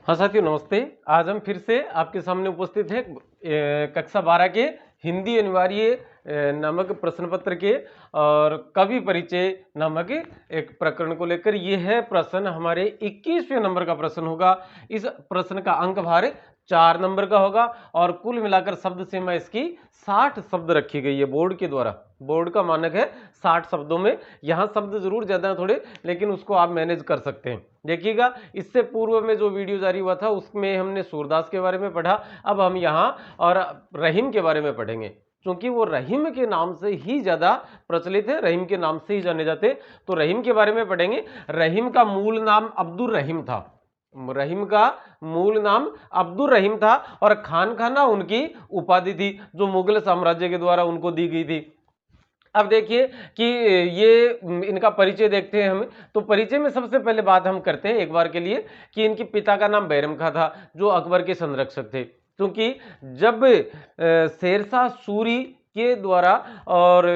हाँ साथियों नमस्ते। आज हम फिर से आपके सामने उपस्थित हैं कक्षा 12 के हिंदी अनिवार्य नामक प्रश्न पत्र के और कवि परिचय नामक एक प्रकरण को लेकर। यह है प्रश्न हमारे 21वें नंबर का प्रश्न होगा। इस प्रश्न का अंक भार 4 नंबर का होगा और कुल मिलाकर शब्द सीमा इसकी 60 शब्द रखी गई है बोर्ड के द्वारा। बोर्ड का मानक है 60 शब्दों में। यहाँ शब्द जरूर ज्यादा थोड़े, लेकिन उसको आप मैनेज कर सकते हैं। देखिएगा, इससे पूर्व में जो वीडियो जारी हुआ था उसमें हमने सूरदास के बारे में पढ़ा। अब हम यहाँ और रहीम के बारे में पढ़ेंगे, क्योंकि वो रहीम के नाम से ही ज्यादा प्रचलित है, रहीम के नाम से ही जाने जाते। तो रहीम के बारे में पढ़ेंगे। रहीम का मूल नाम अब्दुर रहीम था। रहीम का मूल नाम अब्दुर रहीम था और खान खाना उनकी उपाधि थी, जो मुगल साम्राज्य के द्वारा उनको दी गई थी। अब देखिए कि ये इनका परिचय देखते हैं हम। तो परिचय में सबसे पहले बात हम करते हैं एक बार के लिए कि इनके पिता का नाम बैरम खां था, जो अकबर के संरक्षक थे। क्योंकि जब शेरशाह सूरी के द्वारा और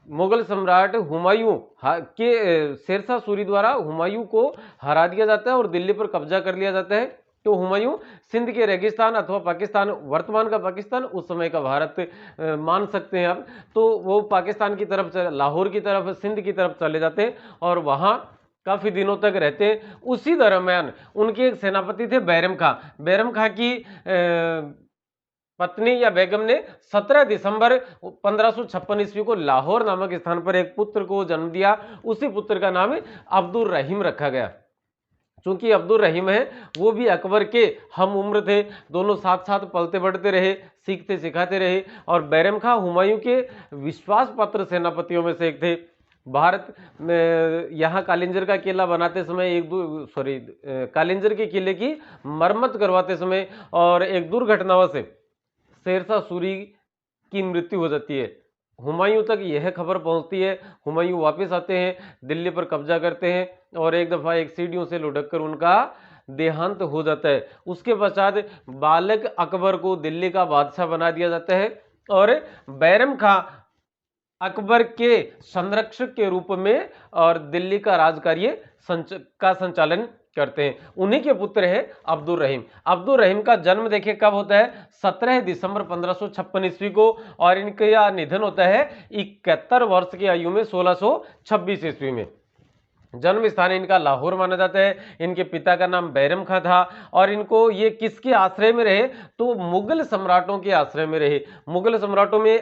मुगल सम्राट हुमायूं के शेरशाह सूरी द्वारा हुमायूं को हरा दिया जाता है और दिल्ली पर कब्जा कर लिया जाता है, तो हुमायूं सिंध के रेगिस्तान अथवा पाकिस्तान, वर्तमान का पाकिस्तान उस समय का भारत मान सकते हैं आप, तो वो पाकिस्तान की तरफ, लाहौर की तरफ, सिंध की तरफ चले जाते हैं और वहां काफी दिनों तक रहते हैं। उसी दरम्यान उनके एक सेनापति थे बैरम खां। बैरम खां की पत्नी या बेगम ने 17 दिसंबर 1556 ईस्वी को लाहौर नामक स्थान पर एक पुत्र को जन्म दिया। उसी पुत्र का नाम अब्दुल रहीम रखा गया। चूंकि अब्दुल रहीम है वो भी अकबर के हम उम्र थे, दोनों साथ साथ पलते बढ़ते रहे, सीखते सिखाते रहे। और बैरम खां हुमायूं के विश्वास पात्र सेनापतियों में से एक थे। भारत में यहाँ कालिंजर का किला बनाते समय कालिंजर के किले की मरम्मत करवाते समय और एक दुर्घटनाओं से शेरशाह सूरी की मृत्यु हो जाती है। हुमायूं तक यह खबर पहुंचती है। हुमायूं वापस आते हैं, दिल्ली पर कब्जा करते हैं और एक दफा एक सीढ़ियों से लुढ़क कर उनका देहांत हो जाता है। उसके पश्चात बालक अकबर को दिल्ली का बादशाह बना दिया जाता है और बैरम खां अकबर के संरक्षक के रूप में और दिल्ली का राजकार्य का संचालन करते हैं। उन्हीं के पुत्र है अब्दुल रहीम। अब्दुल रहीम का जन्म देखिए कब होता है, 17 दिसंबर 1556 ईस्वी को, और इनका निधन होता है 71 वर्ष की आयु में 1626 ईस्वी में। जन्म स्थान इनका लाहौर माना जाता है। इनके पिता का नाम बैरम खां था और इनको ये किसके आश्रय में रहे, तो मुगल सम्राटों के आश्रय में रहे। मुगल सम्राटों में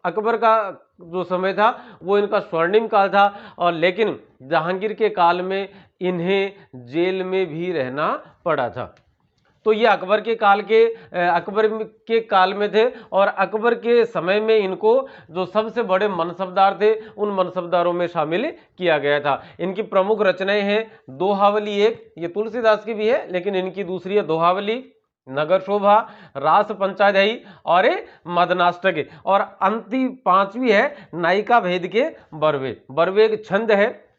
अकबर का जो समय था वो इनका स्वर्णिम काल था, और लेकिन जहांगीर के काल में इन्हें जेल में भी रहना पड़ा था। तो ये अकबर के काल में थे और अकबर के समय में इनको जो सबसे बड़े मनसबदार थे उन मनसबदारों में शामिल किया गया था। इनकी प्रमुख रचनाएं हैं दोहावली, एक ये तुलसीदास की भी है लेकिन इनकी दूसरी है दोहावली, नगर शोभा, रास पंचाध्यायी और मदनाष्टक, और अंतिम पांचवी है नायिका भेद के बरवे। बरवे एक छंद है।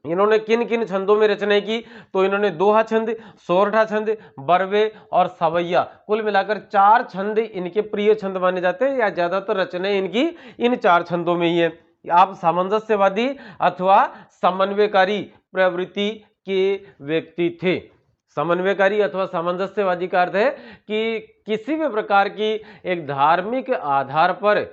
इन्होंने किन किन छंदों में रचनाएं की, तो इन्होंने दोहा छंद, सोरठा छंद, बरवे और सवैया, कुल मिलाकर 4 छंद इनके प्रिय छंद माने जाते हैं, या ज्यादातर रचनाएं इनकी इन 4 छंदों में ही है। आप सामंजस्यवादी अथवा समन्वयकारी प्रवृत्ति के व्यक्ति थे। समन्वयकारी अथवा सामंजस्यवादी का अर्थ है कि किसी भी प्रकार की एक धार्मिक आधार पर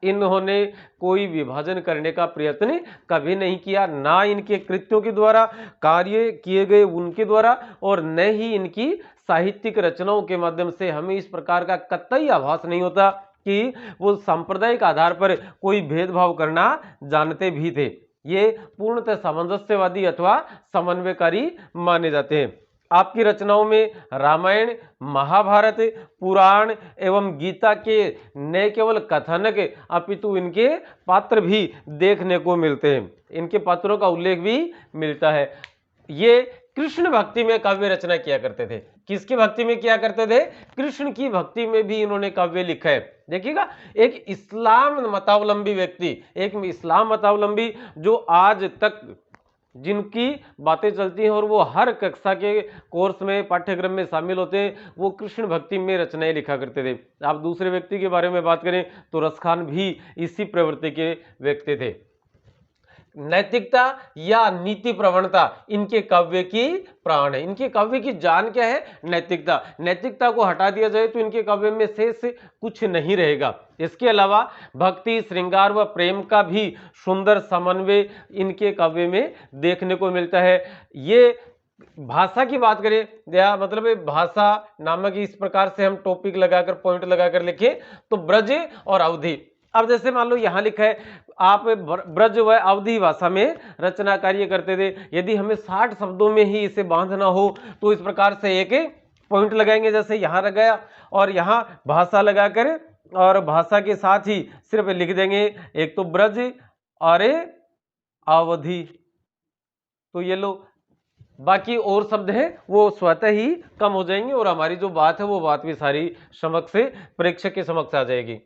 इन्होंने कोई विभाजन करने का प्रयत्न कभी नहीं किया, ना इनके कृत्यों के द्वारा, कार्य किए गए उनके द्वारा, और न ही इनकी साहित्यिक रचनाओं के माध्यम से हमें इस प्रकार का कतई आभास नहीं होता कि वो सांप्रदायिक आधार पर कोई भेदभाव करना जानते भी थे। ये पूर्णतः सामंजस्यवादी अथवा समन्वयकारी माने जाते हैं। आपकी रचनाओं में रामायण, महाभारत, पुराण एवं गीता के न केवल कथानक अपितु इनके पात्र भी देखने को मिलते हैं। इनके पात्रों का उल्लेख भी मिलता है। ये कृष्ण भक्ति में काव्य रचना किया करते थे। किसकी भक्ति में किया करते थे? कृष्ण की भक्ति में भी इन्होंने काव्य लिखा है। देखिएगा, एक इस्लाम मतावलंबी व्यक्ति, एक इस्लाम मतावलंबी जो आज तक जिनकी बातें चलती हैं और वो हर कक्षा के कोर्स में, पाठ्यक्रम में शामिल होते हैं, वो कृष्ण भक्ति में रचनाएं लिखा करते थे। आप दूसरे व्यक्ति के बारे में बात करें तो रस खान भी इसी प्रवृत्ति के व्यक्ति थे। नैतिकता या नीति प्रवणता इनके काव्य की प्राण है। इनके काव्य की जान क्या है? नैतिकता। नैतिकता को हटा दिया जाए तो इनके काव्य में शेष कुछ नहीं रहेगा। इसके अलावा भक्ति, श्रृंगार व प्रेम का भी सुंदर समन्वय इनके काव्य में देखने को मिलता है। ये भाषा की बात करें या मतलब भाषा नामक इस प्रकार से हम टॉपिक लगाकर पॉइंट लगाकर लिखे तो ब्रज और अवधि। अब जैसे मान लो यहां लिखा है आप ब्रज व अवधि भाषा में रचना कार्य करते थे, यदि हमें 60 शब्दों में ही इसे बांधना हो तो इस प्रकार से एक पॉइंट लगाएंगे, जैसे यहां लगाया और यहां भाषा लगाकर और भाषा के साथ ही सिर्फ लिख देंगे एक तो ब्रज और अवधि, तो ये लो बाकी और शब्द हैं वो स्वतः ही कम हो जाएंगे और हमारी जो बात है वो बात भी सारी समक्ष से प्रेक्षक के समक्ष आ जाएगी।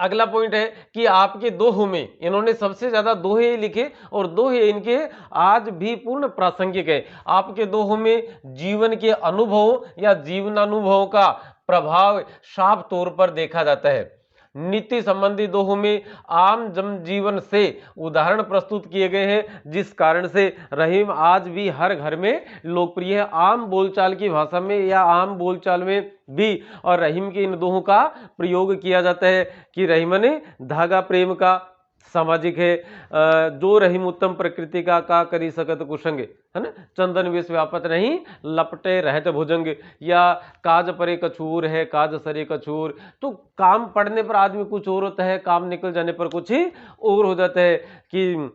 अगला पॉइंट है कि आपके दोहों में इन्होंने सबसे ज्यादा दोहे लिखे और दोहे इनके आज भी पूर्ण प्रासंगिक है। आपके दोहों में जीवन के अनुभवों या जीवनानुभवों का प्रभाव साफ तौर पर देखा जाता है। नीति संबंधी दोहों में आम जनजीवन से उदाहरण प्रस्तुत किए गए हैं, जिस कारण से रहीम आज भी हर घर में लोकप्रिय है। आम बोलचाल की भाषा में या आम बोलचाल में भी और रहीम के इन दोहों का प्रयोग किया जाता है कि रहीम ने धागा प्रेम का सामाजिक है, जो रहीम उत्तम प्रकृति का करी सकत कुसंग, है ना, चंदन विष व्यापत नहीं लपटे रहते भुजंग, या काज परे कछूर है काज सरे कछूर। तो काम पड़ने पर आदमी कुछ और होता है, काम निकल जाने पर कुछ ही और हो जाता है कि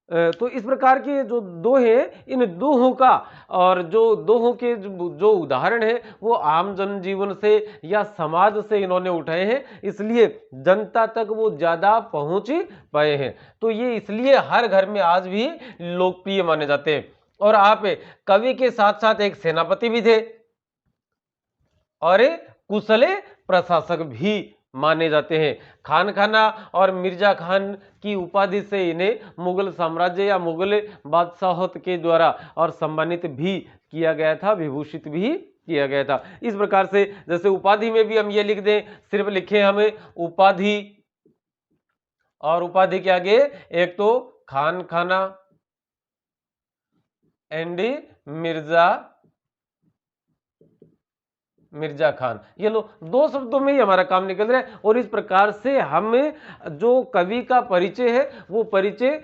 तो इस प्रकार के जो दोहे, इन दोहों का और जो दोहों के जो उदाहरण है वो आम जनजीवन से या समाज से इन्होंने उठाए हैं, इसलिए जनता तक वो ज्यादा पहुंच पाए हैं। तो ये इसलिए हर घर में आज भी लोकप्रिय माने जाते हैं। और आप कवि के साथ साथ एक सेनापति भी थे और एक कुशल प्रशासक भी माने जाते हैं। खान खाना और मिर्जा खान की उपाधि से इन्हें मुगल साम्राज्य या मुगल बादशाहत के द्वारा और सम्मानित भी किया गया था, विभूषित भी किया गया था। इस प्रकार से जैसे उपाधि में भी हम ये लिख दें, सिर्फ लिखे हमें उपाधि और उपाधि के आगे एक तो खान खाना एंड मिर्जा खान, ये लो दो शब्दों में ही हमारा काम निकल रहा है। और इस प्रकार से हम जो कवि का परिचय है वो परिचय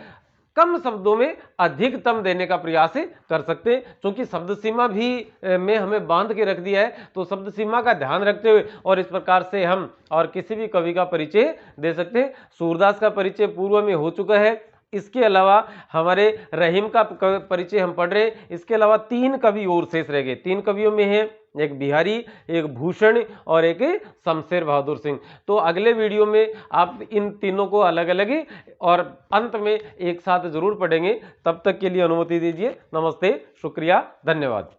कम शब्दों में अधिकतम देने का प्रयास कर सकते हैं, क्योंकि शब्द सीमा भी में हमें बांध के रख दिया है। तो शब्द सीमा का ध्यान रखते हुए और इस प्रकार से हम और किसी भी कवि का परिचय दे सकते हैं। सूरदास का परिचय पूर्व में हो चुका है। इसके अलावा हमारे रहीम का परिचय हम पढ़ रहे हैं। इसके अलावा 3 कवि और शेष रह गए। 3 कवियों में है एक बिहारी, एक भूषण और एक शमशेर बहादुर सिंह। तो अगले वीडियो में आप इन तीनों को अलग अलग और अंत में एक साथ जरूर पढ़ेंगे। तब तक के लिए अनुमति दीजिए। नमस्ते, शुक्रिया, धन्यवाद।